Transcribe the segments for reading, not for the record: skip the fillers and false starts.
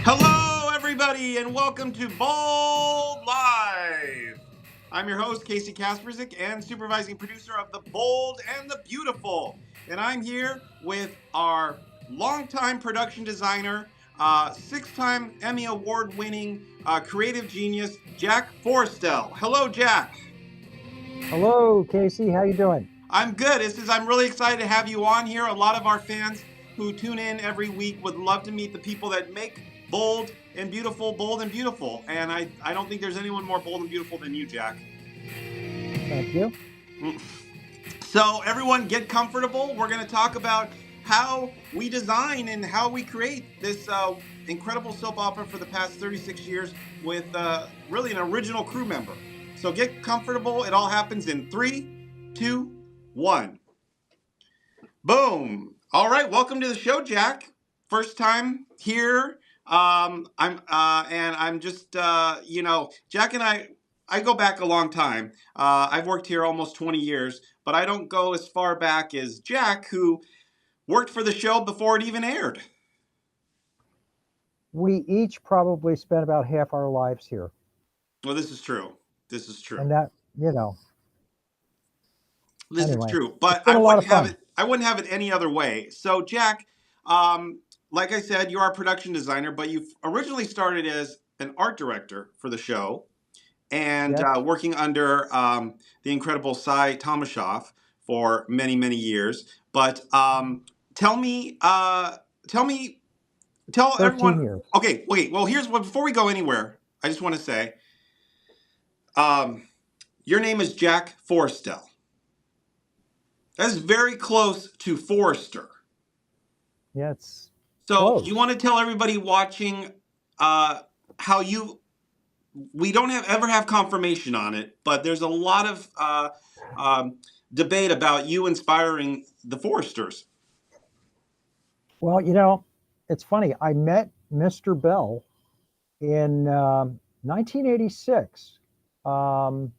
Hello, everybody, and welcome to Bold Live. I'm your host, Casey Kasprzyk, and supervising producer of The Bold and the Beautiful. And I'm here with our longtime production designer, six-time Emmy Award-winning creative genius, Jack Forrestel. Hello, Jack. Hello, Casey. How you doing? I'm good. I'm really excited to have you on here. A lot of our fans who tune in every week would love to meet the people that make bold and beautiful. And I don't think there's anyone more bold and beautiful than you, Jack. Thank you. So everyone get comfortable. We're going to talk about how we design and how we create this incredible soap opera for the past 36 years with really an original crew member. So get comfortable. It all happens in 3, 2, 1. Boom. All right, welcome to the show, Jack. First time here. I'm just Jack and I go back a long time. I've worked here almost 20 years, but I don't go as far back as Jack, who worked for the show before it even aired. We each probably spent about half our lives here, Well, this is true. This is true. and that, you know, This is anyway, true, it's but been a lot of fun. I wouldn't have it any other way. So, Jack, like I said, you are a production designer, but you originally started as an art director for the show, and Yes. working under the incredible Cy Tomashoff for many, many years. But tell me, tell 13 everyone. years. Okay, wait. Well, here's what. Before we go anywhere, I just want to say, your name is Jack Forrestel. That's very close to Forrester. Yeah, it's So you close. want to tell everybody watching how you? We don't ever have confirmation on it, but there's a lot of um, debate about you inspiring the Forresters. Well, it's funny. I met Mr. Bell in 1986. Um,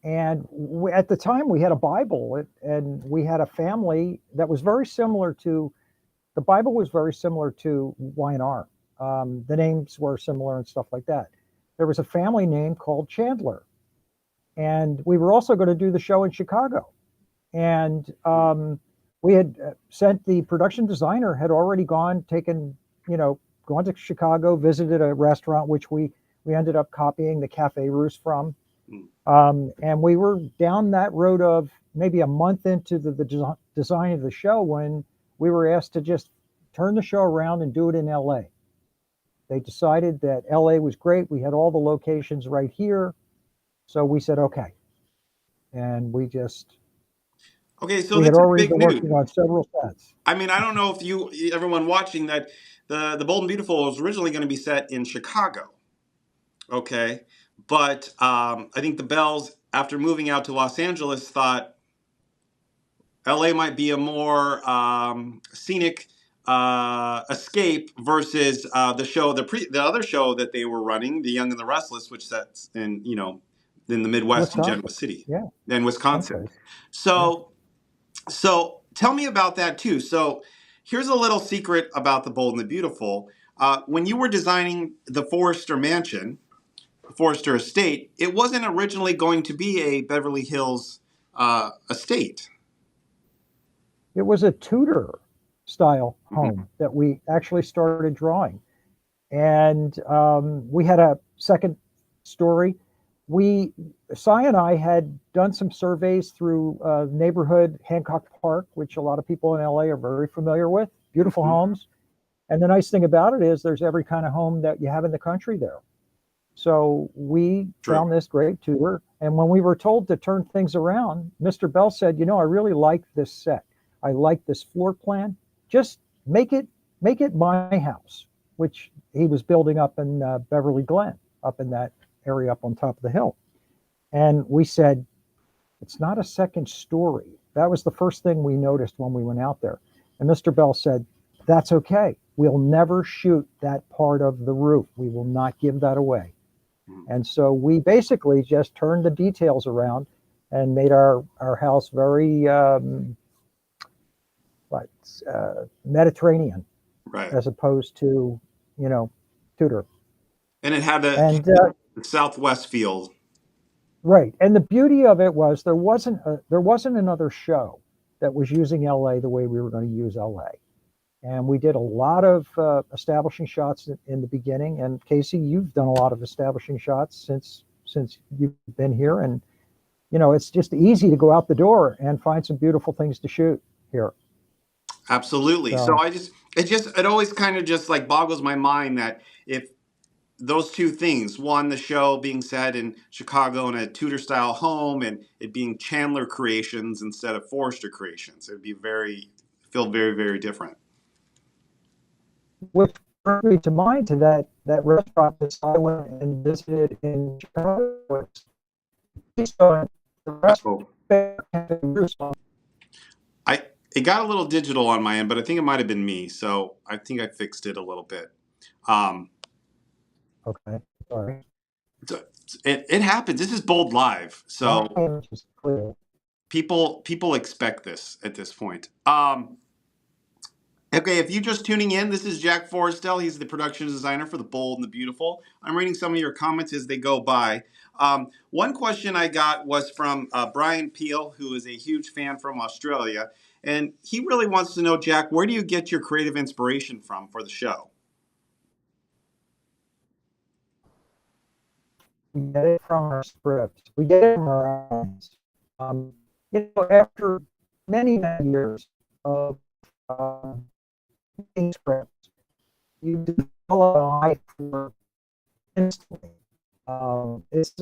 and at the time, we had a Bible, and we had a family that was very similar to the Bible was very similar to Y&R. The names were similar and stuff like that. There was a family name called Chandler, and we were also going to do the show in Chicago. And we had sent the production designer had already gone to Chicago, visited a restaurant which we ended up copying the Cafe Russe from. And we were down that road of maybe a month into the design of the show when we were asked to just turn the show around and do it in LA. They decided that LA was great. We had all the locations right here. So we said, okay. And Okay, so we this had is already big been news. working on several sets. I mean, I don't know if everyone watching, that the Bold and Beautiful was originally going to be set in Chicago. Okay, but I think the Bells, after moving out to Los Angeles, thought LA might be a more scenic escape versus the other show that they were running, The Young and the Restless, which sets in the Midwest in Genoa Wisconsin. City Yeah, and Wisconsin. someplace. Yeah. So so tell me about that too. So here's a little secret about the Bold and the Beautiful. When you were designing the Forrester Mansion, Forrester Estate, it wasn't originally going to be a Beverly Hills estate. It was a Tudor style Mm-hmm. home that we actually started drawing. And we had a second story. Cy and I had done some surveys through neighborhood Hancock Park, which a lot of people in LA are very familiar with. Beautiful Mm-hmm. homes. And the nice thing about it is there's every kind of home that you have in the country there. So we True. found this great tour. And when we were told to turn things around, Mr. Bell said, I really like this set. I like this floor plan. Just make it my house, which he was building up in Beverly Glen, up in that area up on top of the hill. And we said, it's not a second story. That was the first thing we noticed when we went out there. And Mr. Bell said, that's okay. We'll never shoot that part of the roof. We will not give that away. And so we basically just turned the details around and made our house very Mediterranean, Right. as opposed to Tudor. And it had the And Southwest feel. right, and the beauty of it was there wasn't another show that was using LA the way we were going to use LA. And we did a lot of establishing shots in the beginning. And Casey, you've done a lot of establishing shots since you've been here, and it's just easy to go out the door and find some beautiful things to shoot here. Absolutely. So So it always kind of just like boggles my mind that if those two things, one, the show being set in Chicago in a Tudor style home, and it being Chandler Creations instead of Forrester Creations, it'd be feel very, very different. which brought me to mind to that restaurant that I went and visited in Chicago. The restaurant. It got a little digital on my end, but I think it might have been me. So I think I fixed it a little bit. Okay, sorry. It happens. This is Bold Live, so people expect this at this point. Okay, if you're just tuning in, this is Jack Forrestel. He's the production designer for The Bold and the Beautiful. I'm reading some of your comments as they go by. One question I got was from Brian Peel, who is a huge fan from Australia. And he really wants to know, Jack, where do you get your creative inspiration from for the show? We get it from our scripts. We get it from our lines. After many, many years of scripts, you develop an eye for instantly. I guess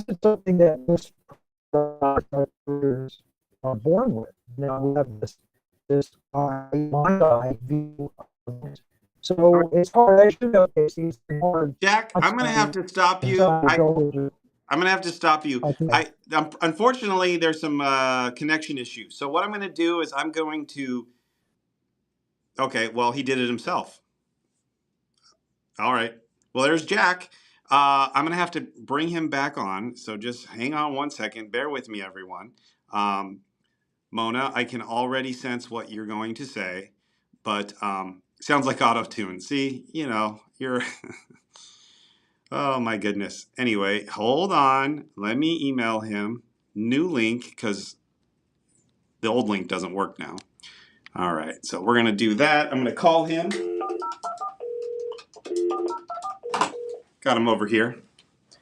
it's something that most actors are born with. We have this mind eye view of it. So it's hard, as you know, Casey, it's hard. Jack, I'm going to have to stop you. I'm going to have to stop you. Okay. Unfortunately, there's some connection issues. So what I'm going to do is I'm going to... Okay, well, he did it himself. All right. Well, there's Jack. I'm going to have to bring him back on. So just hang on one second. Bear with me, everyone. Mona, I can already sense what you're going to say, but sounds like auto-tune. See, you're... Oh, my goodness. Anyway, hold on. Let me email him. New link, because the old link doesn't work now. All right, so we're going to do that. I'm going to call him. Got him over here.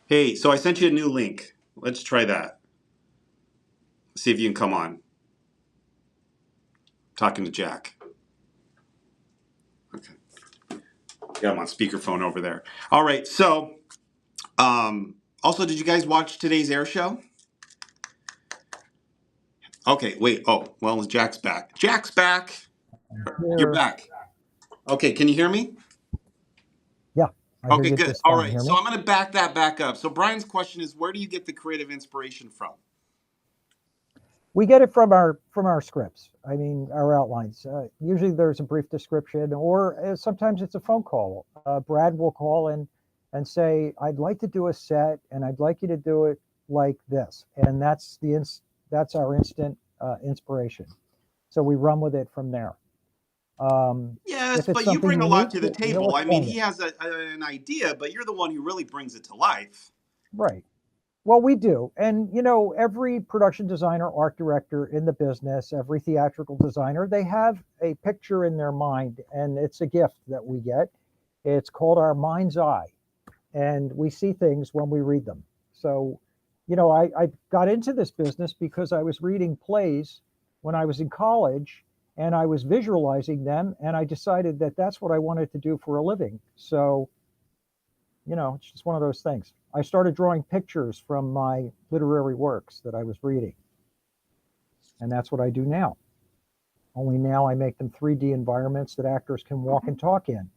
Hey, so I sent you a new link. Let's try that. See if you can come on. Talking to Jack. Okay. Got him on speakerphone over there. All right, so also, did you guys watch today's air show? Okay, wait. Oh, well, Jack's back. Jack's back. You're back. Okay, can you hear me? Yeah. Okay, good. All right, so I'm going to back that back up. So Brian's question is, where do you get the creative inspiration from? We get it from our scripts. I mean, our outlines. Usually there's a brief description, or sometimes it's a phone call. Brad will call and say, "I'd like to do a set, and I'd like you to do it like this," and that's our instant inspiration. So we run with it from there. Yes, but you bring a lot to the table. I mean, he has an idea, but you're the one who really brings it to life. Right. Well, we do. And, every production designer, art director in the business, every theatrical designer, they have a picture in their mind, and it's a gift that we get. It's called our mind's eye, and we see things when we read them. So, I got into this business because I was reading plays when I was in college, and I was visualizing them, and I decided that that's what I wanted to do for a living. So, it's just one of those things. I started drawing pictures from my literary works that I was reading. And that's what I do now. Only now I make them 3D environments that actors can walk and talk in.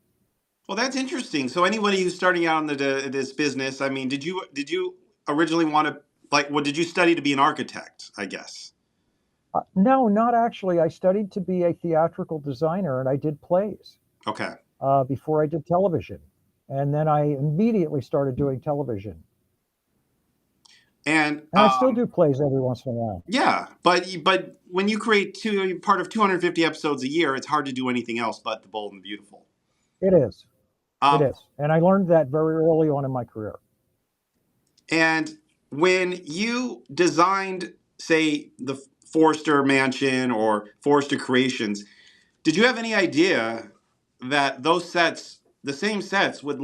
Well, that's interesting. So anybody who's starting out in this business, I mean, did you originally want to, what did you study to be an architect, I guess? No, not actually. I studied to be a theatrical designer, and I did plays. Okay. Before I did television. And then I immediately started doing television. And I still do plays every once in a while. Yeah, but when you create part of 250 episodes a year, it's hard to do anything else but The Bold and the Beautiful. It is. It Um, is. And I learned that very early on in my career. and when you designed, say, the Forrester Mansion or Forrester Creations, did you have any idea that those sets, the same sets, would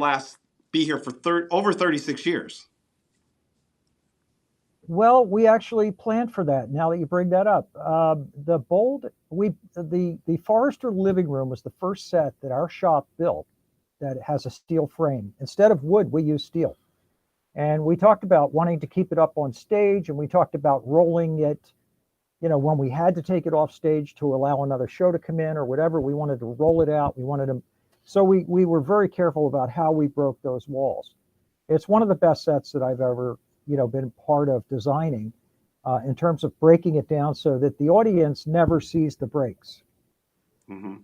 be here for over 36 years? Well, we actually planned for that. Now that you bring that up, the Forrester living room was the first set that our shop built that has a steel frame. Instead of wood, we use steel. And we talked about wanting to keep it up on stage, and we talked about rolling it. When we had to take it off stage to allow another show to come in or whatever, we wanted to roll it out. We wanted to, so we were very careful about how we broke those walls. It's one of the best sets that I've ever been part of designing, in terms of breaking it down so that the audience never sees the breaks. Hmm.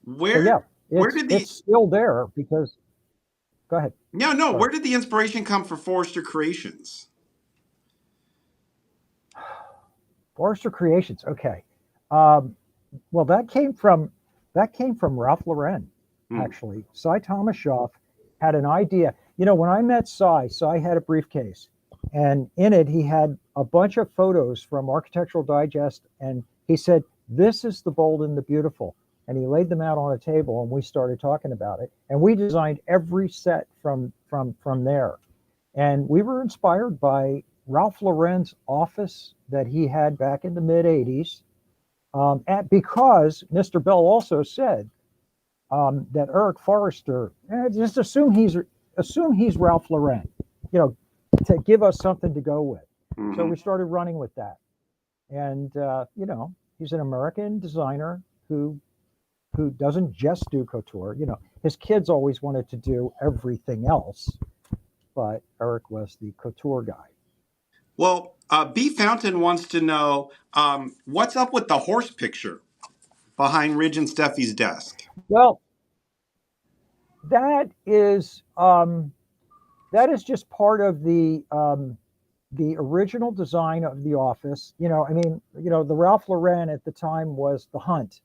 So Where yeah, where it's did the it's still there because. Go ahead. no, Sorry. where did the inspiration come for Forrester Creations? Forrester Creations. Okay. Um, well, that came from Ralph Lauren, Hmm. actually. Cy Thomas Schaff had an idea. When I met Cy had a briefcase, and in it he had a bunch of photos from Architectural Digest, and he said, "This is the bold and the beautiful." And he laid them out on a table, and we started talking about it. And we designed every set from there. And we were inspired by Ralph Lauren's office that he had back in the mid '80s, because Mr. Bell also said, that Eric Forrester, just assume he's Ralph Lauren, you know, to give us something to go with. So Hmm. we started running with that, and he's an American designer who doesn't just do couture. His kids always wanted to do everything else, but Eric was the couture guy. Well, B Fountain wants to know what's up with the horse picture behind Ridge and Steffi's desk. Well, that is um, that is just part of the original design of the office. I mean, the Ralph Lauren at the time was the Hunt,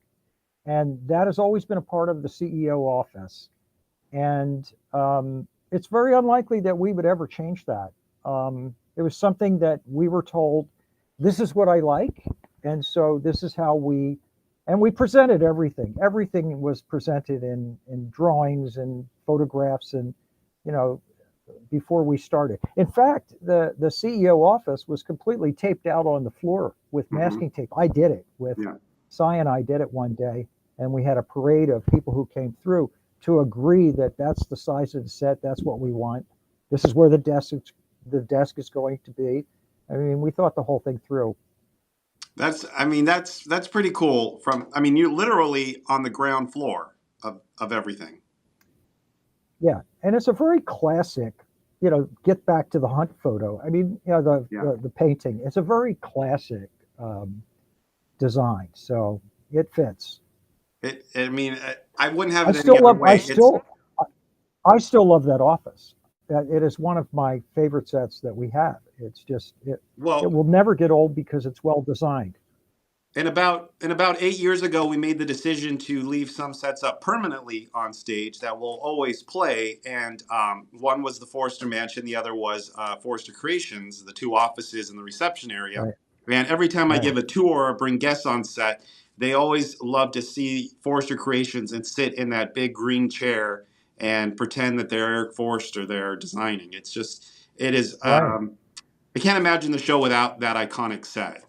and that has always been a part of the CEO office. And it's very unlikely that we would ever change that. It was something that we were told, this is what I like, and so this is how we presented everything. Everything was presented in drawings and photographs, and you know before we started. In fact, the CEO office was completely taped out on the floor with Hmm. masking tape. I did it with Yeah. Cy, and I did it one day, and we had a parade of people who came through to agree that that's the size of the set. That's what we want. This is where the desk is going to be. I mean, we thought the whole thing through. I mean, that's pretty cool. I mean, you're literally on the ground floor of everything. Yeah, and it's a very classic. Get back to the Hunt photo. I mean, the Yeah. the, the painting. It's a very classic um, design, so it fits. I mean, I wouldn't have I it any still other love. I way. It's still. I still love that office. That it is one of my favorite sets that we have. It's just it well, will never get old because it's well designed. and about 8 years ago, we made the decision to leave some sets up permanently on stage that will always play. And one was the Forrester Mansion, the other was Forrester Creations, the two offices and the reception area. Right. And every time I Right. give a tour or bring guests on set, they always love to see Forrester Creations and sit in that big green chair and pretend that they're Eric Forrester there designing. It is. Right. I can't imagine the show without that iconic set.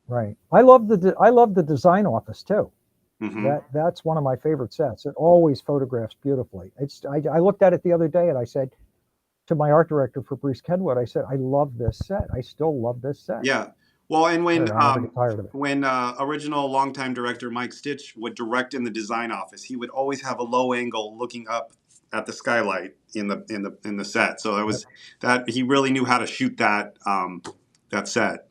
Right. I love the design office too. Hmm. That's one of my favorite sets. It always photographs beautifully. I looked at it the other day and I said to my art director, Fabrice Kenwood, I said, I love this set. I still love this set. Yeah. Well, and I never get tired of it. when original longtime director Mike Stitch would direct in the design office, he would always have a low angle looking up at the skylight in the set. So Yep. that he really knew how to shoot that set.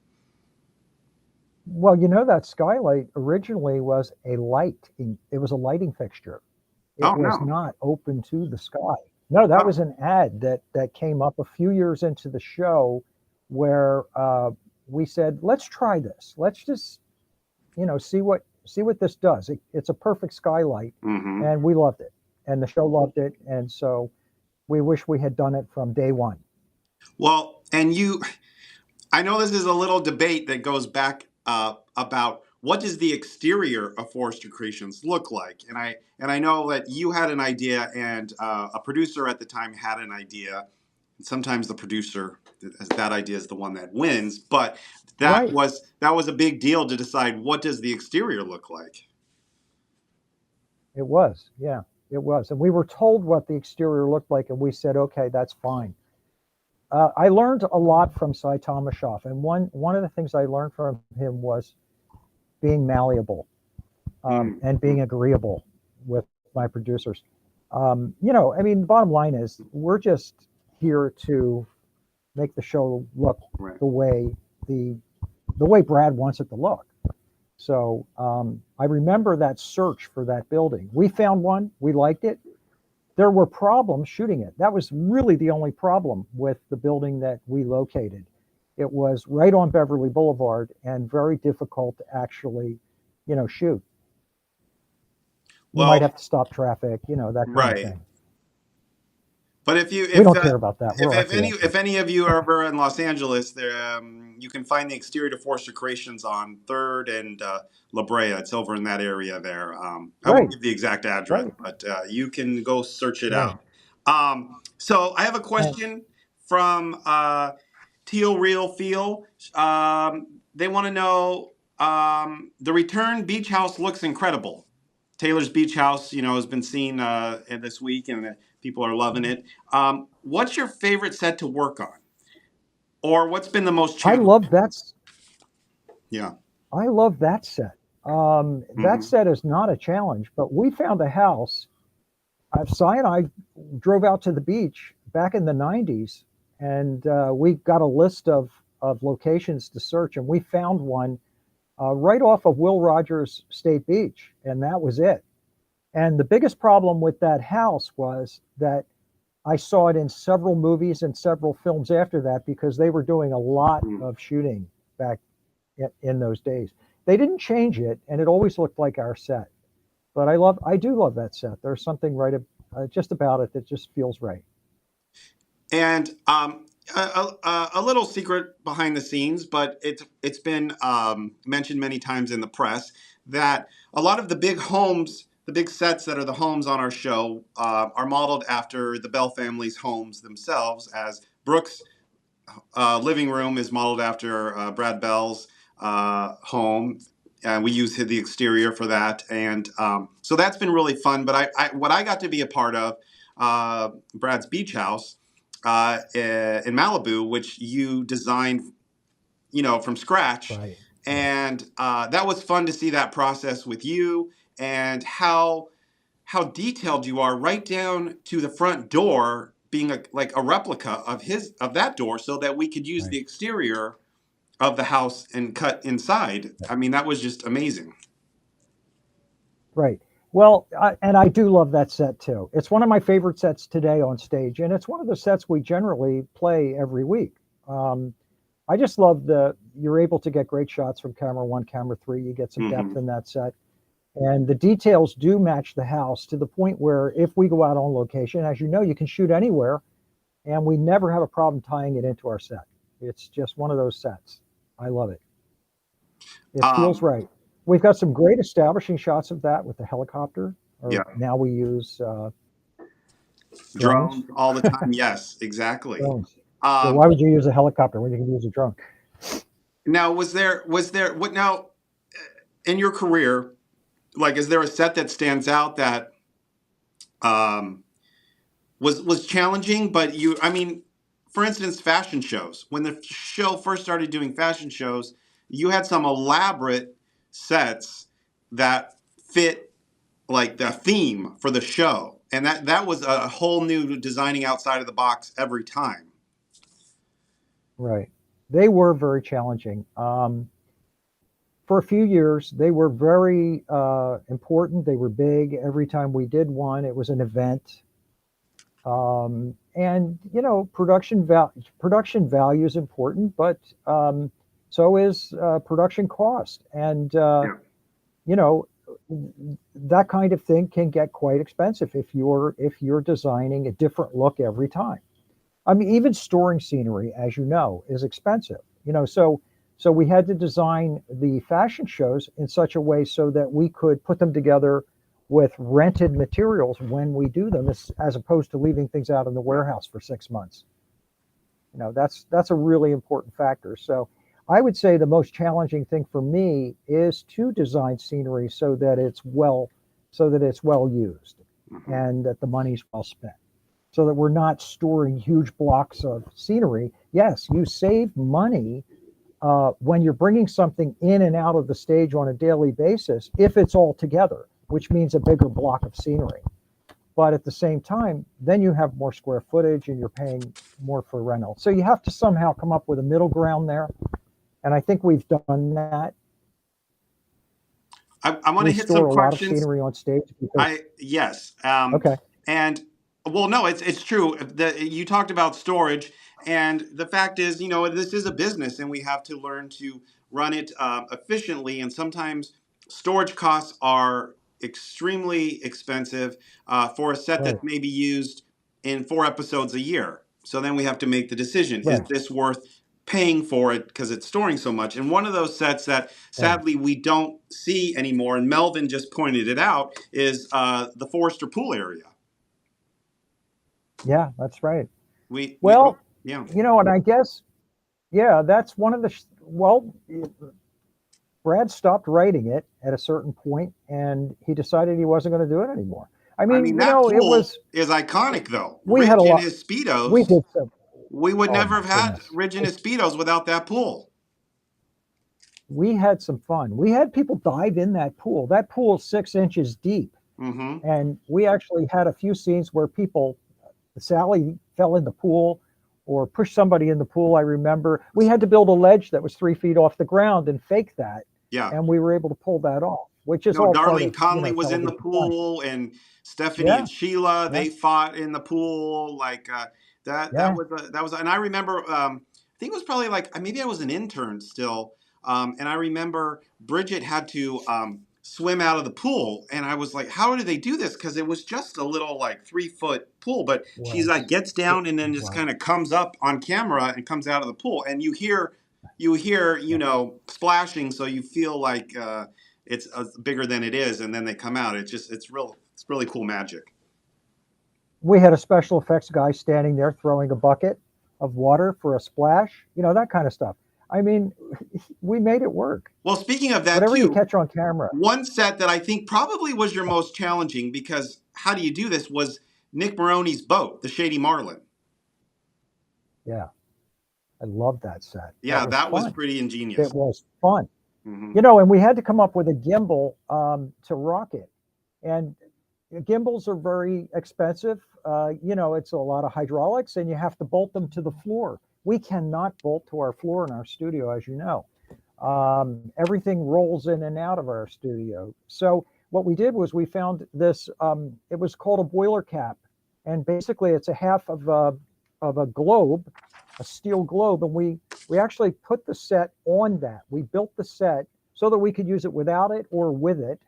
Well, that skylight originally was a light. It was a lighting fixture. It Oh was no. not open to the sky. No, that Oh. was an ad that came up a few years into the show, where we said, let's try this. Let's just see see what this does. It's a perfect skylight, Hmm. and we loved it, and the show loved it, and so we wish we had done it from day one. Well, and I know this is a little debate that goes back about what does the exterior of Forrester Creations look like, and I know that you had an idea, and a producer at the time had an idea. Sometimes the producer, that idea is the one that wins, but Right. that was a big deal to decide what does the exterior look like. It was, yeah, it was, and we were told what the exterior looked like, and we said, okay, that's fine. I learned a lot from Cy Tomashoff, and one of the things I learned from him was being malleable, and Mm-hmm. being agreeable with my producers. I mean, the bottom line is we're just here to make the show look Right. the way the the way Brad wants it to look. So I remember that search for that building. We found one. We liked it. There were problems shooting it. That was really the only problem with the building that we located. It was right on Beverly Boulevard and very difficult to actually, shoot. You might Well, have to stop traffic, that kind of right. thing. But We don't care about that. We're if archaeologists. any of you are ever in Los Angeles, there you can find the exterior to Forrester Creations on Third and La Brea. It's over in that area there. I won't Right, give the exact address, right, but you can go search it right. out. So I have a And question from Teal Real Feel. They want to know, the Return Beach House looks incredible. Taylor's Beach House, has been seen this week, and people are loving it. What's your favorite set to work on, or what's been the most I challenging? love that. Yeah. I love that set. That Hmm. set is not a challenge, but we found a house. Cy and I drove out to the beach back in the 90s, and we got a list of locations to search, and we found one right off of Will Rogers State Beach, and that was it. And the biggest problem with that house was that I saw it in several movies and several films after that because they were doing a lot of shooting back in those days. They didn't change it, and it always looked like our set. But I do love that set. There's something right just about it that just feels right. And a little secret behind the scenes, but it's been mentioned many times in the press that a lot of the big homes, the big sets that are the homes on our show, are modeled after the Bell family's homes themselves. As Brooks' living room is modeled after Brad Bell's home. And we use the exterior for that, and so that's been really fun. But what I got to be a part of, Brad's beach house in Malibu, which you designed, from scratch, Right, right, and that was fun to see that process with you, and how detailed you are, right down to the front door being like a replica of that door, so that we could use right, the exterior of the house and cut inside. right. I mean, that was just amazing. Right. Well, and I do love that set too. It's one of my favorite sets today on stage, and it's one of the sets we generally play every week. Um, I just love you're able to get great shots from camera one, camera three. You get some depth Hmm. in that set. And the details do match the house to the point where if we go out on location, as you know, you can shoot anywhere, and we never have a problem tying it into our set. It's just one of those sets. I love it. It feels Um, right. We've got some great establishing shots of that with the helicopter, or yeah, now we use drones. drones all the time. Yes, exactly. Drones. Yeah, Um, why would you use a helicopter when you can use a drone? Now, was there what now in your career? Like, is there a set that stands out that um, was challenging, but I mean, for instance, fashion shows. When the show first started doing fashion shows, you had some elaborate sets that fit like the theme for the show, and that was a whole new designing outside of the box every time. Right. They were very challenging. For a few years, they were very important. They were big. Every time we did one, it was an event. And production value is important, but so is production cost. And Yeah. you know, that kind of thing can get quite expensive if you're designing a different look every time. I mean, even storing scenery, as you know, is expensive. So we had to design the fashion shows in such a way so that we could put them together with rented materials when we do them, as opposed to leaving things out in the warehouse for 6 months. That's a really important factor. So I would say the most challenging thing for me is to design scenery so that it's well used Hmm. and that the money's well spent, so that we're not storing huge blocks of scenery. Yes, you save money when you're bringing something in and out of the stage on a daily basis, if it's all together, which means a bigger block of scenery. But at the same time, then you have more square footage and you're paying more for rental. So you have to somehow come up with a middle ground there. And I think we've done that. I want We to hit some store a lot of questions. scenery on stage because, I yes, okay, and well, no, it's true. You talked about storage, and the fact is, this is a business, and we have to learn to run it efficiently. And sometimes storage costs are extremely expensive for a set right, that may be used in 4 episodes a year. So then we have to make the decision: is right, this worth paying for it because it's storing so much? And one of those sets that right. sadly we don't see anymore, and Melvin just pointed it out, is the Forrester pool area. Yeah, that's right. We Well, yeah. and I guess, yeah, that's one of well, Brad stopped writing it at a certain point and he decided he wasn't going to do it anymore. I I mean, mean, that it pool was, is iconic, though. we had a Ridge in lot, his we speedos. did some, We would oh never my have had goodness. Ridge in his speedos without that pool. We had some fun. We had people dive in that pool. That pool's 6 inches deep. Hmm. And we actually had a few scenes where Sally fell in the pool or pushed somebody in the pool. I remember we had to build a ledge that was 3 feet off the ground and fake that. Yeah. And we were able to pull that off, which is No, all part Darlene of, Conley was in the television fun. pool, and Stephanie and Yeah, Sheila, yeah, they fought in the pool. Like that. That yeah. was and I remember. I think it was probably like maybe I was an intern still, and I remember Bridget had to swim out of the pool, and I was like, "How do they do this?" Because it was just a little like 3 foot pool, but she's like Was. gets It down and then just was. kind of comes up on camera and comes out of the pool, and you hear Yeah. splashing, so you feel like. It's bigger than it is, and then they come out. It's really cool magic. We had a special effects guy standing there throwing a bucket of water for a splash, that kind of stuff. I mean, we made it work. Well, speaking of that Whatever you too, catch on camera. one set that I think probably was your most challenging, because how do you do this, was Nick Maroney's boat, the Shady Marlin. Yeah, I love that set. That Yeah, was that was fun. pretty It ingenious. was fun. Hmm. And we had to come up with a gimbal to rock it. And gimbals are very expensive. It's a lot of hydraulics and you have to bolt them to the floor. We cannot bolt to our floor in our studio, as you know. Everything rolls in and out of our studio. So what we did was we found this, it was called a boiler cap. And basically it's a half of a globe, a steel globe. And we actually put the set on that. We built the set so that we could use it without it or with it.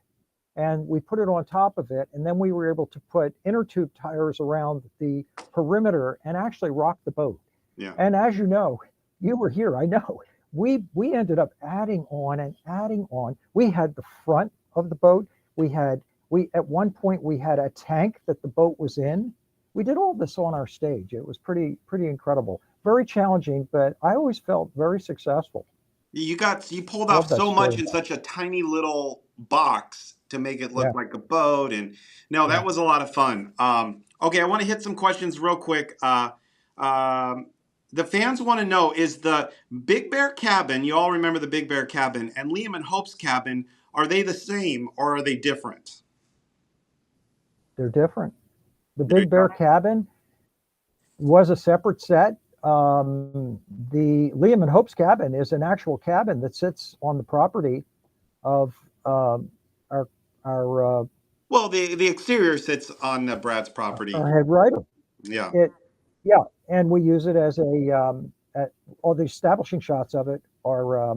And we put it on top of it. And then we were able to put inner tube tires around the perimeter and actually rock the boat. Yeah. And as you know, you were here, I know. We ended up adding on and adding on. We had the front of the boat. We at one point we had a tank that the boat was in. We did all this on our stage. It was pretty incredible. Very challenging, but I always felt very successful. You pulled Love off that so much story. in such a tiny little box to make it look Yeah, like a boat, and no, that yeah. was a lot of fun. Okay, I want to hit some questions real quick. The fans want to know: is the Big Bear cabin? You all remember the Big Bear cabin and Liam and Hope's cabin? Are they the same or are they different? They're different. The There you Big Bear go. cabin was a separate set. The Liam and Hope's cabin is an actual cabin that sits on the property of our Well, the exterior sits on Brad's property. our head writer. Yeah. It, yeah, and we use it as all the establishing shots of it are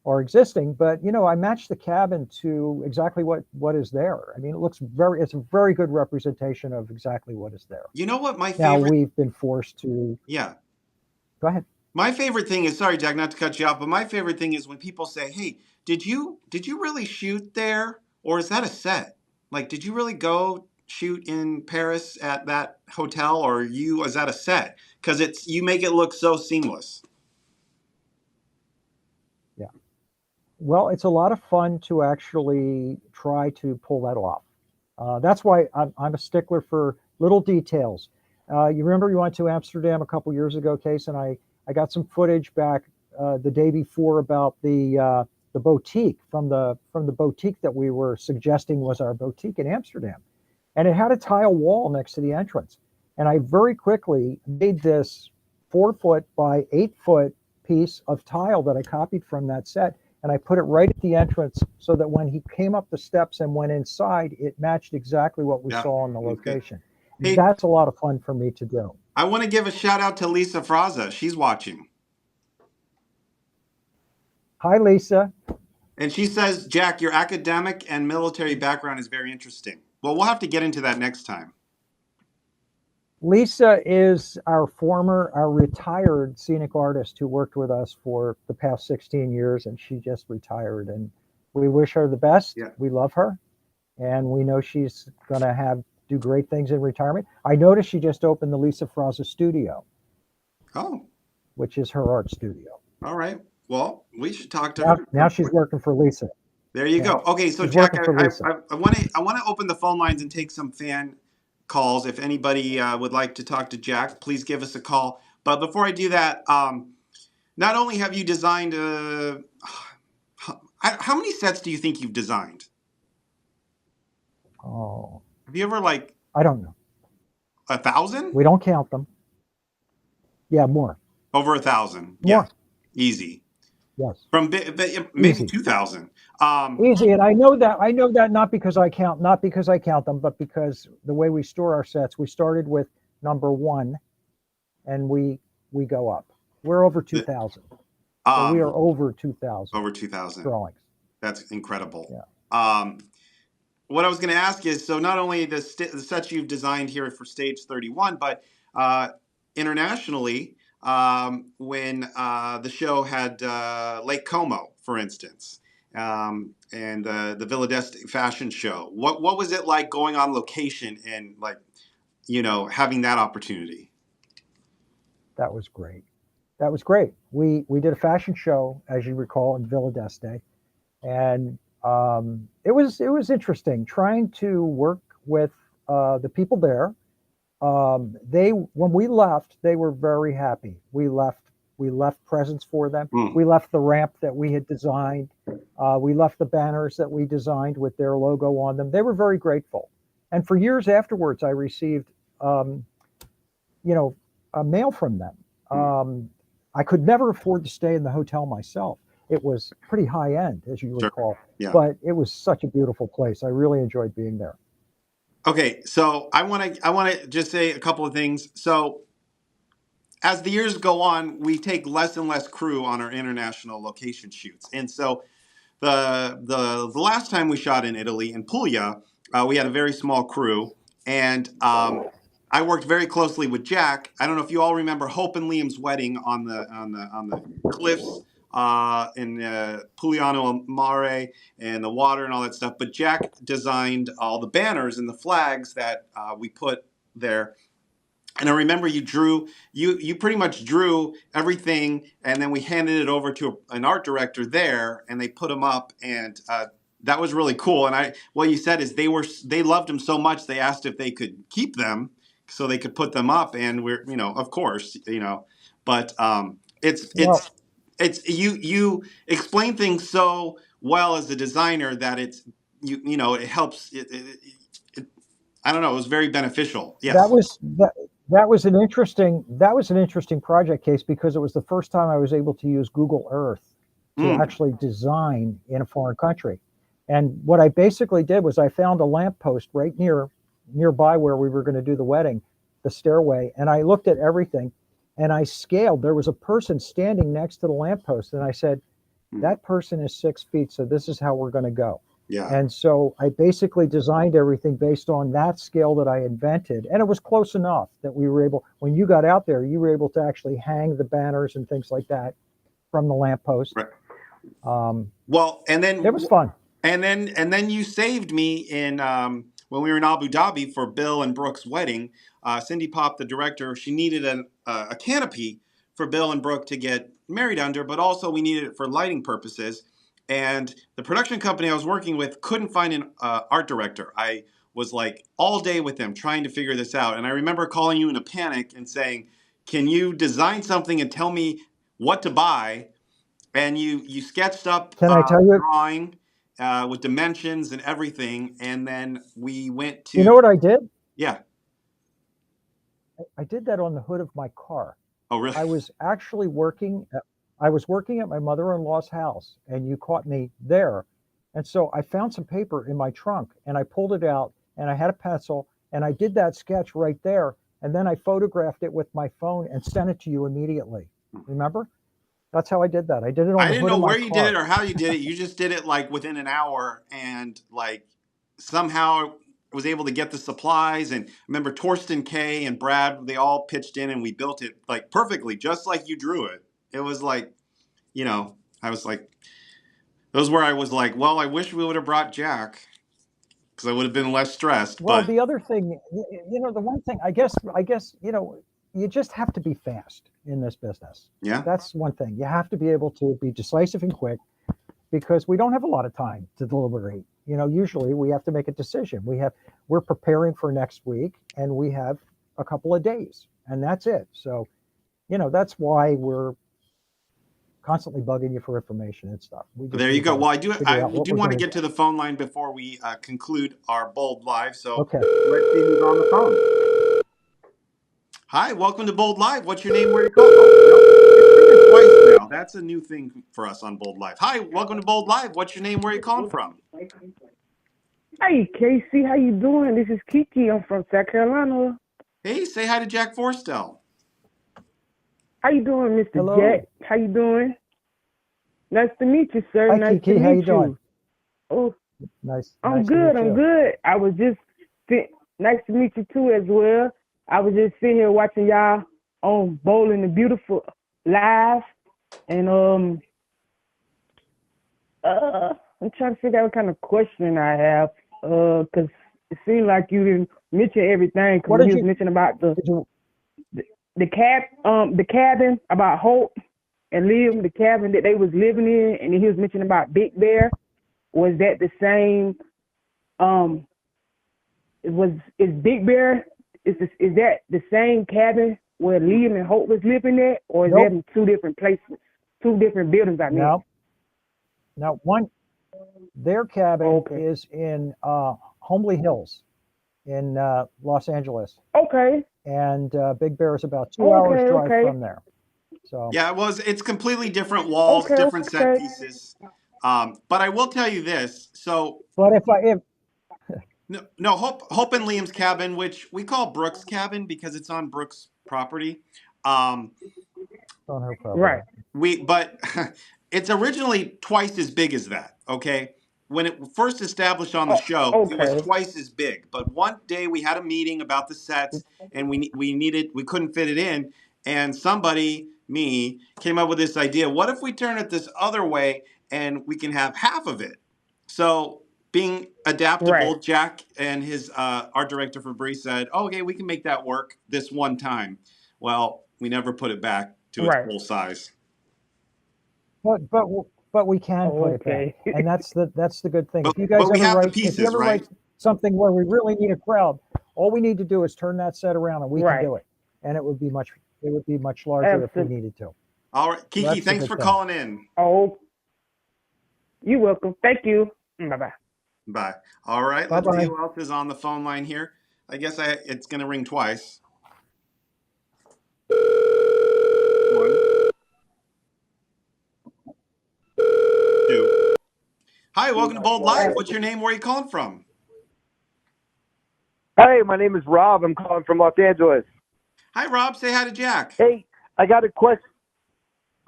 are existing, but I matched the cabin to exactly what is there. I mean, it's a very good representation of exactly what is there. You know what my Now favorite? we've been forced to Yeah. go ahead. My favorite thing is, sorry, Jack, not to cut you off, but my favorite thing is when people say, "Hey, did you really shoot there, or is that a set? Like, did you really go shoot in Paris at that hotel, or you is that a set? Because you make it look so seamless." Yeah. Well, it's a lot of fun to actually try to pull that off. That's why I'm a stickler for little details. You remember you went to Amsterdam a couple years ago, Case, and I got some footage back the day before about the boutique from the boutique that we were suggesting was our boutique in Amsterdam, and it had a tile wall next to the entrance, and I very quickly made this 4 foot by 8 foot piece of tile that I copied from that set, and I put it right at the entrance so that when he came up the steps and went inside, it matched exactly what we Yeah. saw on the Okay. location. Hey, That's a lot of fun for me to do. I want to give a shout out to Lisa Fraza. She's watching. Hi, Lisa. And she says, "Jack, your academic and military background is very interesting." Well, we'll have to get into that next time. Lisa is our retired scenic artist who worked with us for the past 16 years, and she just retired. And we wish her the best. Yeah. We love her, and we know she's going to do great things in retirement. I noticed she just opened the Lisa Fraza studio, Oh, which is her art studio. all right. Well, we should talk to her. Now she's working for Lisa. There you Yeah, go. Okay, so she's Jack, working for Lisa. I want to open the phone lines and take some fan calls. If anybody would like to talk to Jack, please give us a call. But before I do that, not only have you designed, how many sets do you think you've designed? Oh, Have you ever I don't know. 1,000? We don't count them. Yeah, more. Over 1,000. Yeah, More. easy. Yes. From maybe Easy. 2,000. Easy, and I know that not because I count them, but because the way we store our sets, we started with number one, and we go up. We're over 2,000. So we are over 2,000. Over 2,000 drawings. That's incredible. Yeah. What I was going to ask is, so not only the sets you've designed here for Stage 31, but internationally, when the show had Lake Como, for instance, and the Villa d'Este fashion show, what was it like going on location and having that opportunity? That was great. That was great. We did a fashion show, as you recall, in Villa d'Este, and it was interesting trying to work with the people there. When we left, they were very happy. We left presents for them. We left the ramp that we had designed. We left the banners that we designed with their logo on them. They were very grateful. And for years afterwards, I received, a mail from them. I could never afford to stay in the hotel myself. It was pretty high end, as you recall, Yeah. but it was such a beautiful place. I really enjoyed being there. Okay, so I want to just say a couple of things. So as the years go on, we take less and less crew on our international location shoots, and so the last time we shot in Italy in Puglia, we had a very small crew, and I worked very closely with Jack. I don't know if you all remember Hope and Liam's wedding on the cliffs in Pugliano Mare and the water and all that stuff. But Jack designed all the banners and the flags that we put there. And I remember you pretty much drew everything, and then we handed it over to an art director there, and they put them up, and that was really cool. And what you said is they loved them so much they asked if they could keep them so they could put them up, and we're of course but it's you explain things so well as a designer that it helps I don't know, it was very beneficial. Yes. That was an interesting project, Case, because it was the first time I was able to use Google Earth to actually design in a foreign country. And what I basically did was I found a lamppost right nearby where we were going to do the wedding, the stairway, and I looked at everything and I scaled. There was a person standing next to the lamppost, and I said, That person is 6 feet, so this is how we're going to go. Yeah. And so I basically designed everything based on that scale that I invented. And it was close enough that we were able, when you got out there, you were able to actually hang the banners and things like that from the lamppost. Right. Um, Well, and then it was fun. And then you saved me in when we were in Abu Dhabi for Bill and Brooke's wedding. Cindy Pop, the director, she needed a canopy for Bill and Brooke to get married under, but also we needed it for lighting purposes. And the production company I was working with couldn't find an art director. I was like all day with them trying to figure this out. And I remember calling you in a panic and saying, "Can you design something and tell me what to buy?" And you sketched up Can I tell a you? drawing with dimensions and everything, and then we went You to know what I did? yeah. I did that on the hood of my car. Oh, really? I was actually working. I was working at my mother-in-law's house, and you caught me there. And so I found some paper in my trunk, and I pulled it out, and I had a pencil, and I did that sketch right there. And then I photographed it with my phone and sent it to you immediately. Remember? That's how I did that. I did it on I the didn't hood know of my where you did it car. or how you did it. You just did it like within an hour, and like somehow was able to get the supplies. And remember, Torsten K and Brad, they all pitched in, and we built it like perfectly, just like you drew it. It was like, I was like, those where I was like, well, I wish we would have brought Jack because I would have been less stressed. Well, But the other thing, the one thing, I guess, you just have to be fast in this business. yeah. That's one thing. You have to be able to be decisive and quick because we don't have a lot of time to deliberate. Usually we have to make a decision. We're preparing for next week and we have a couple of days and that's it. So, that's why we're constantly bugging you for information and stuff. We just There you need go. to Well, I do. figure I out what do we're want to going to get do. to the phone line before we conclude our Bold Live. So Okay. let's see who's on the phone. Hi, welcome to Bold Live. What's your name? Where you call? Oh, no, it's ringing twice now. That's a new thing for us on Bold Live. Hi, welcome to Bold Live. What's your name? Where you calling from? Hey, Casey, how you doing? This is Kiki. I'm from South Carolina. Hey, say hi to Jack Forrestel. How you doing, Mr. Hello. Jack? How you doing? Nice to meet you, sir. Hi, Nice Kiki. to How you meet doing? you. Oh, Nice. I'm Nice to good. meet I'm you. good. I was just nice to meet you too as well. I was just sitting here watching y'all on Bowling the Beautiful live, and I'm trying to figure out what kind of question I have, because it seemed like you didn't mention everything. What Because did you you? was mentioning about Did you the cabin about Hope and Liam, the cabin that they was living in, and he was mentioning about Big Bear. Was that the same? Is Big Bear is that the same cabin where Liam and Hope was living at, or is that Nope. in two different places, two different buildings? I mean, No. No. Their cabin Okay. is in Homely Hills in Los Angeles, Okay. and Big Bear is about 2 hours drive Okay. from there. So, Yeah, it's completely different walls, Okay. different set Okay. pieces. But I will tell you this. So but if no, Hope and Liam's cabin, which we call Brooks' cabin because it's on Brooks' property. Um, on her property, Right. but it's originally twice as big as that. Okay, when it first established on the Oh, show, it was okay. twice as big. But one day we had a meeting about the sets, and we couldn't fit it in, and somebody, me, came up with this idea. What if we turn it this other way, and we can have half of it? So being Right. adaptable, Jack and his art director Fabrice said, oh, "Okay, we can make that work this one time." Well, we never put it back to its Right. full size. but we can put it back, Okay. and that's the good thing. But If you but guys we ever have the write, if you pieces, ever right? write something where we really need a crowd, all we need to do is turn that set around, and we can Right. do it, and it would be much larger if we Absolutely. needed to. All right, So Kiki, that's the thanks good for thing. calling in. Oh, you're welcome. Thank you. Bye bye. Bye. All right, Bye let's see bye. who else is on the phone line here. I guess it's going to ring twice. One, two. Hi, welcome to Bold Live. What's your name? Where are you calling from? Hey, my name is Rob. I'm calling from Los Angeles. Hi, Rob. Say hi to Jack. Hey, I got a question.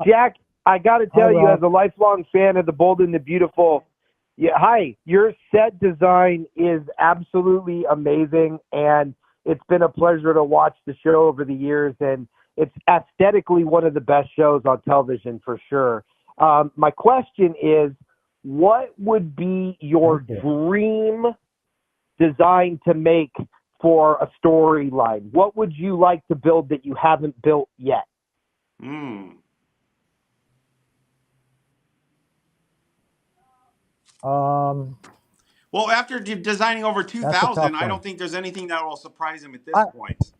Jack, I got to Hi, tell you, Rob. as a lifelong fan of the Bold and the Beautiful, yeah, hi, your set design is absolutely amazing, and it's been a pleasure to watch the show over the years, and it's aesthetically one of the best shows on television for sure. My question is, what would be your Thank you. dream design to make for a storyline? What would you like to build that you haven't built yet? Hmm. Um, Well, after designing over that's a 2,000, tough I one. don't think there's anything that will surprise him at this I, point.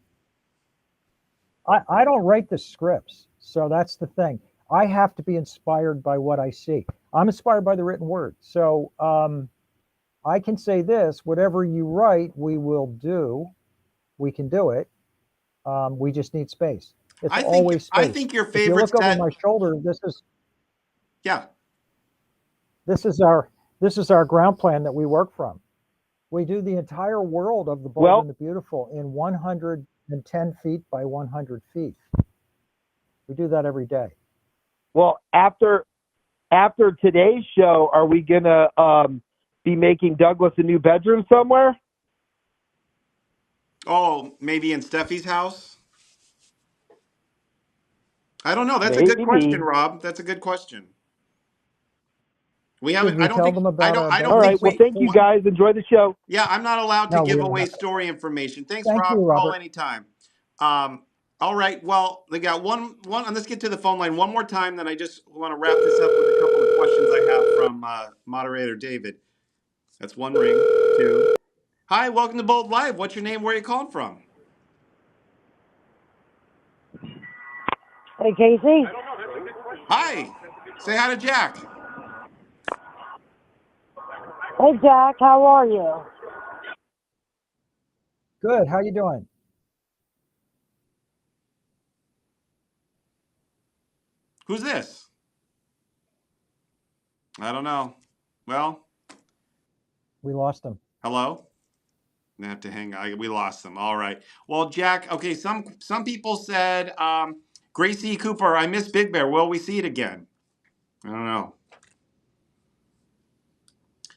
I don't write the scripts, so that's the thing. I have to be inspired by what I see. I'm inspired by the written word. So I can say this: whatever you write, we will do. We can do it. We just need space. It's always I space. think your If you favorite look over set, my shoulder, yeah. this is our this is our ground plan that we work from. We do the entire world of the Bold Well, and the Beautiful in 110 feet by 100 feet. We do that every day. well, after today's show, are we gonna be making Douglas a new bedroom somewhere? Oh, maybe in Steffi's house? I don't know. That's a good question, Maybe. Rob. That's a good question. We Should haven't, we tell them about our I don't All bedroom think right. Well, we, thank you situation? guys. Enjoy the show. yeah, I'm not allowed to No, we give don't away have. story information. Thanks, Thank you, Rob. Call Robert. anytime. Um, all right. Well, we got one, and let's get to the phone line one more time. Then I just want to wrap this up with a couple of questions I have from moderator David. That's one ring. Two. Hi, welcome to Bold Live. What's your name? Where are you calling from? Hey, Casey. Hi. Say hi to Jack. Hey, Jack. How are you? Good. How you doing? Who's this? I don't know. Well, We lost him. hello. I have to hang. We lost them. All right. Well, Jack. Okay. Some people said, Gracie Cooper. I miss Big Bear. Will we see it again? I don't know.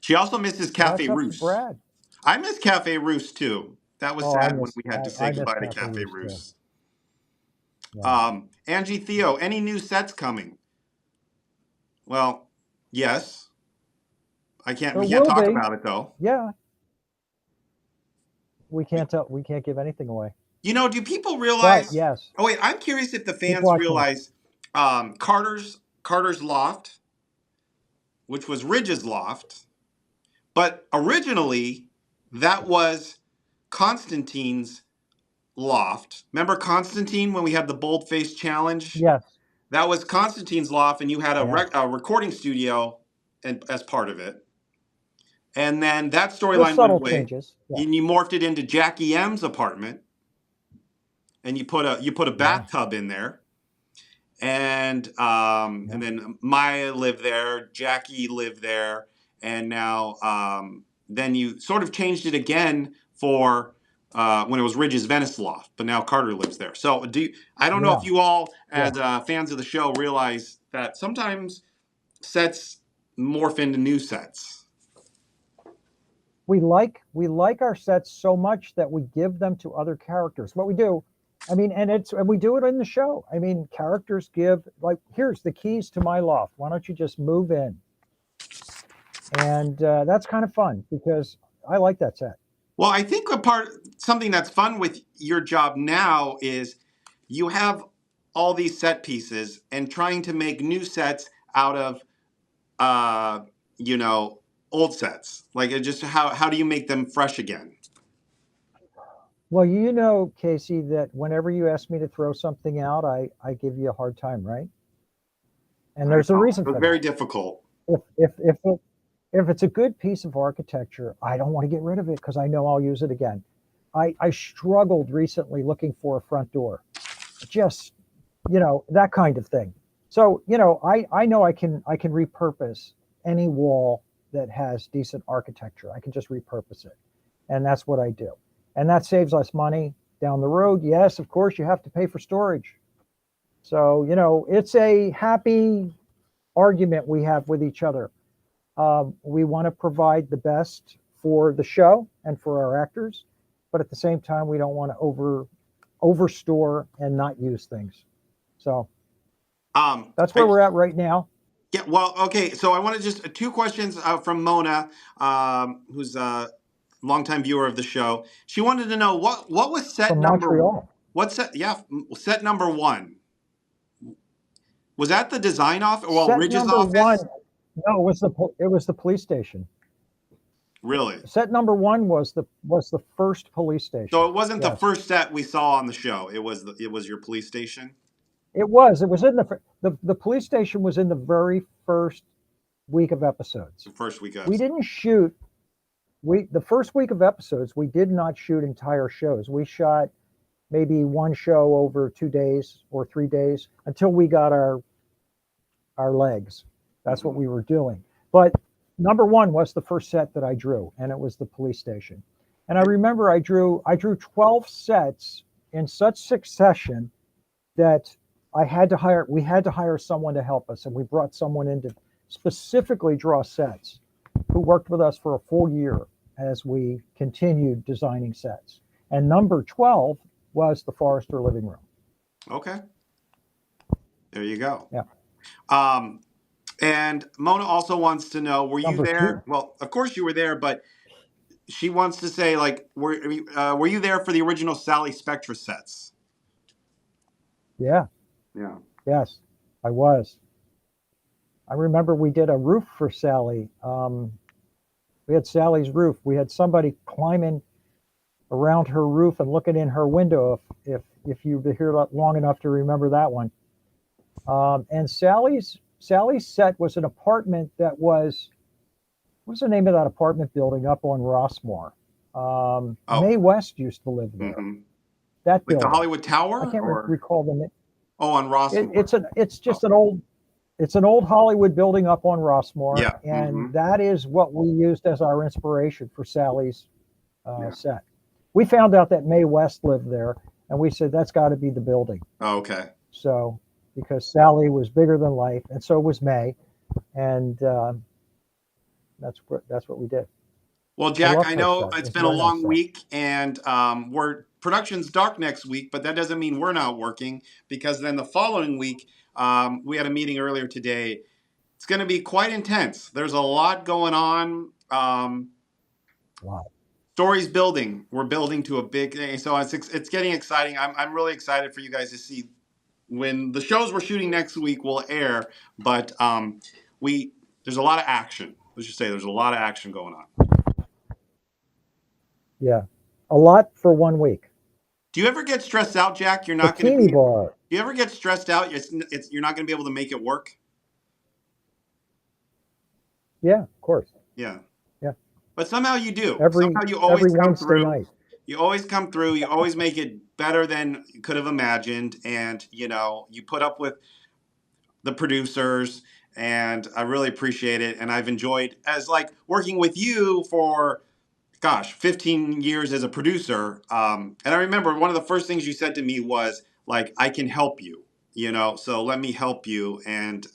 She also misses Well, that's Cafe up to Russe. Brad. I miss Cafe Russe too. That was Oh, sad when we had to say I miss goodbye to Cafe Cafe Russe too. Russe. Yeah. Angie Theo. Any new sets coming? Well, yes. I can't. There We can't will talk be. about it though. Yeah. We can't tell. We can't give anything away. You know, do people But realize? yes, Oh wait, I'm curious if the keep fans watching. realize Carter's Loft, which was Ridge's Loft, but originally that was Constantine's Loft. Remember Constantine when we had the boldface challenge? Yes. That was Constantine's Loft, and you had Yeah. a recording studio as part of it. And then that There's storyline went subtle away, changes. Yeah. and you morphed it into Jackie M's apartment, and you put a Yeah. bathtub in there. Yeah. And then Maya lived there, Jackie lived there, and now then you sort of changed it again for when it was Ridge's Venice Loft, but now Carter lives there. So I don't know Yeah. if you all, Yeah. as fans of the show, realize that sometimes sets morph into new sets. We like our sets so much that we give them to other characters. What we do, I mean, and we do it in the show. I mean, characters give, like, here's the keys to my loft. Why don't you just move in? And that's kind of fun because I like that set. Well, I think something that's fun with your job now is you have all these set pieces and trying to make new sets out of uh, you know, old sets. Like it just how do you make them fresh again? Well, you know, Casey, that whenever you ask me to throw something out, I give you a hard time, right? And I there's a know. reason It was for very that. difficult. If it's a good piece of architecture, I don't want to get rid of it because I know I'll use it again. I struggled recently looking for a front door, just that kind of thing. So I know I can repurpose any wall that has decent architecture. I can just repurpose it, and that's what I do, and that saves us money down the road. Yes, of course, you have to pay for storage. So, it's a happy argument we have with each other. We want to provide the best for the show and for our actors, but at the same time, we don't want to overstore and not use things. So that's where we're at right now. Yeah, well, okay. So I want to just two questions from Mona, who's a longtime viewer of the show. She wanted to know what was set From number. Montreal. What's set? Yeah, set number 1. Was that the design office? Well, Set Ridge's number office. 1. No, it was the police station. Really? Set number 1 was the first police station. So it wasn't the Yes. first set we saw on the show. It was your police station. It was in the police station was in the very first week of episodes. The first week of. We didn't shoot. The first week of episodes, we did not shoot entire shows. We shot maybe one show over 2 days or 3 days until we got our legs. That's what we were doing. But number 1 was the first set that I drew, and it was the police station. And I remember I drew 12 sets in such succession that we had to hire someone to help us, and we brought someone in to specifically draw sets who worked with us for a full year as we continued designing sets. And number 12 was the Forrester living room. Okay. There you go. Yeah. And Mona also wants to know, were you there? 2. Well, of course you were there, but she wants to say, like, were you there for the original Sally Spectra sets? Yeah. Yeah. Yes, I was. I remember we did a roof for Sally. We had Sally's roof. We had somebody climbing around her roof and looking in her window. If you were here long enough to remember that one. And Sally's set was an apartment that was. What's the name of that apartment building up on Rossmore? Mae West used to live there. Mm-hmm. That Like building. the Hollywood Tower? I can't recall the name. Oh, on Rossmore. It's just an old Hollywood building up on Rossmore. Yeah. And that is what we used as our inspiration for Sally's set. We found out that Mae West lived there, and we said that's got to be the building. Oh, okay. So because Sally was bigger than life, and so was Mae, and that's what we did. Well, Jack, I know it's been a long week, and production's dark next week, but that doesn't mean we're not working, because then the following week, we had a meeting earlier today. It's going to be quite intense. There's a lot going on. Wow. Stories building. We're building to a big thing, so it's getting exciting. I'm really excited for you guys to see when the shows we're shooting next week will air. But there's a lot of action. Let's just say there's a lot of action going on. Yeah, a lot for 1 week. Do you ever get stressed out, Jack? You're not going to be. Bar. Do you ever get stressed out? You're not going to be able to make it work. Yeah, of course. Yeah. Yeah. But somehow you do. Every Wednesday through. Night. You always come through. You always make it better than you could have imagined, and you put up with the producers, and I really appreciate it. And I've enjoyed working with you for 15 years as a producer. And I remember one of the first things you said to me was I can help you, so let me help you. And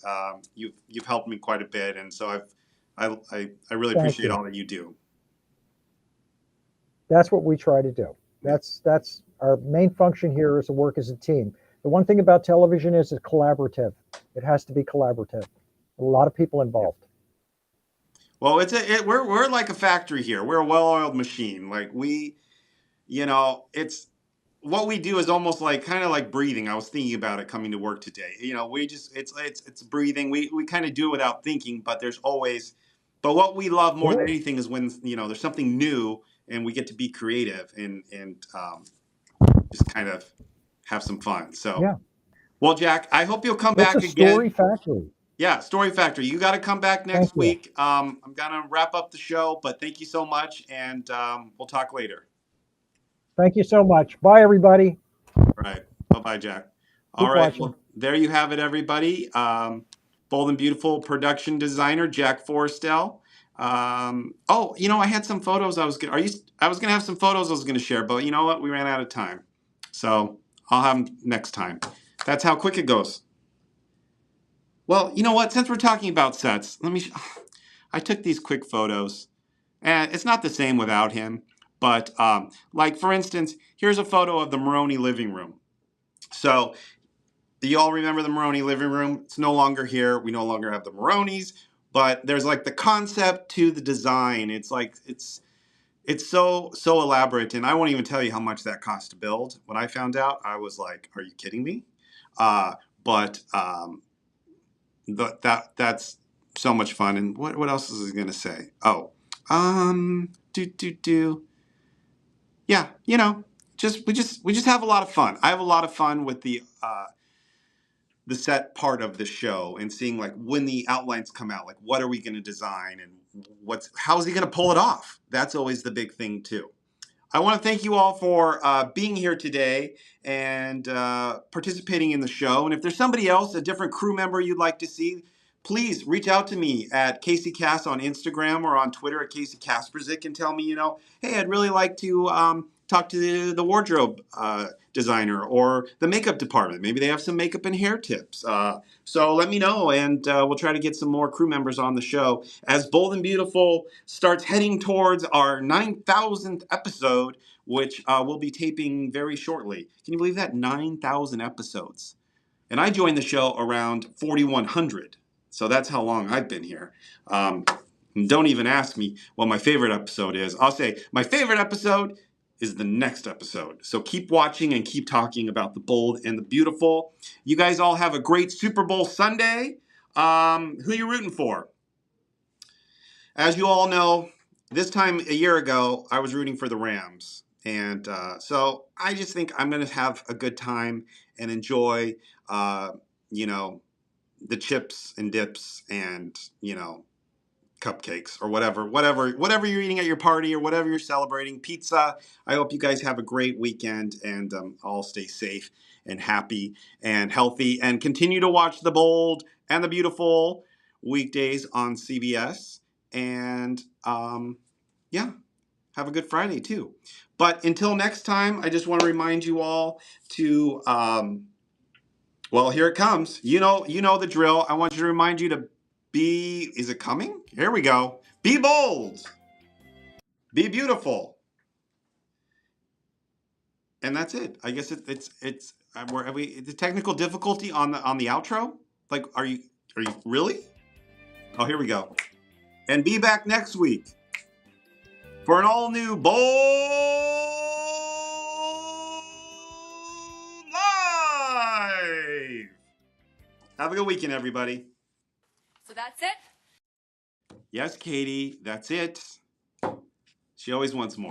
you've helped me quite a bit. And so I really appreciate all that you do. That's what we try to do. That's our main function here, is to work as a team. The one thing about television is it's collaborative. It has to be collaborative. A lot of people involved. Well, we're like a factory here. We're a well-oiled machine. It's what we do is almost kind of like breathing. I was thinking about it coming to work today. It's breathing. We kind of do it without thinking, but what we love more than anything is when there's something new and we get to be creative and just kind of have some fun. So yeah. Well, Jack, I hope you'll come back again. Story factory. Yeah, Story Factory. You got to come back next week. I'm going to wrap up the show, but thank you so much, and we'll talk later. Thank you so much. Bye, everybody. All right. Bye-bye, Jack. All right. Well, there you have it, everybody. Bold and Beautiful production designer, Jack Forrestel. I had some photos I was going to have some photos I was going to share, but you know what? We ran out of time. So I'll have them next time. That's how quick it goes. Well, you know what? Since we're talking about sets, I took these quick photos, and it's not the same without him. But like for instance, here's a photo of the Maroney living room. So you all remember the Maroney living room? It's no longer here. We no longer have the Maroneys, but there's like the concept to the design. It's like it's so elaborate, and I won't even tell you how much that cost to build. When I found out, I was like, "Are you kidding me?" But that's so much fun. And what else is he gonna say? Oh, yeah, we just have a lot of fun. I have a lot of fun with the set part of the show and seeing like when the outlines come out, like what are we going to design and how is he going to pull it off? That's always the big thing too. I want to thank you all for being here today and participating in the show. And if there's somebody else, a different crew member you'd like to see, please reach out to me at Casey Cass on Instagram or on Twitter at Casey Kasprzyk and tell me, hey, I'd really like to talk to the wardrobe designer or the makeup department. Maybe they have some makeup and hair tips. So let me know, and we'll try to get some more crew members on the show as Bold and Beautiful starts heading towards our 9,000th episode, which we'll be taping very shortly. Can you believe that? 9,000 episodes. And I joined the show around 4,100. So that's how long I've been here. Don't even ask me what my favorite episode is. I'll say my favorite episode is the next episode. So keep watching and keep talking about the Bold and the Beautiful. You guys all have a great Super Bowl Sunday. Who you rooting for? As you all know, this time a year ago, I was rooting for the Rams. And so I just think I'm going to have a good time and enjoy, the chips and dips and, cupcakes or whatever you're eating at your party or whatever you're celebrating, pizza. I hope you guys have a great weekend and all stay safe and happy and healthy and continue to watch The Bold and the Beautiful weekdays on CBS. And have a good Friday too. But until next time, I just want to remind you all to, well, here it comes. You know the drill. I want you to remind you to is it coming? Here we go. Be bold. Be beautiful. And that's it. I guess it's are we the technical difficulty on the outro? Like, are you really? Oh, here we go. And be back next week for an all new Bold Live. Have a good weekend, everybody. So that's it? Yes, Katie, that's it. She always wants more.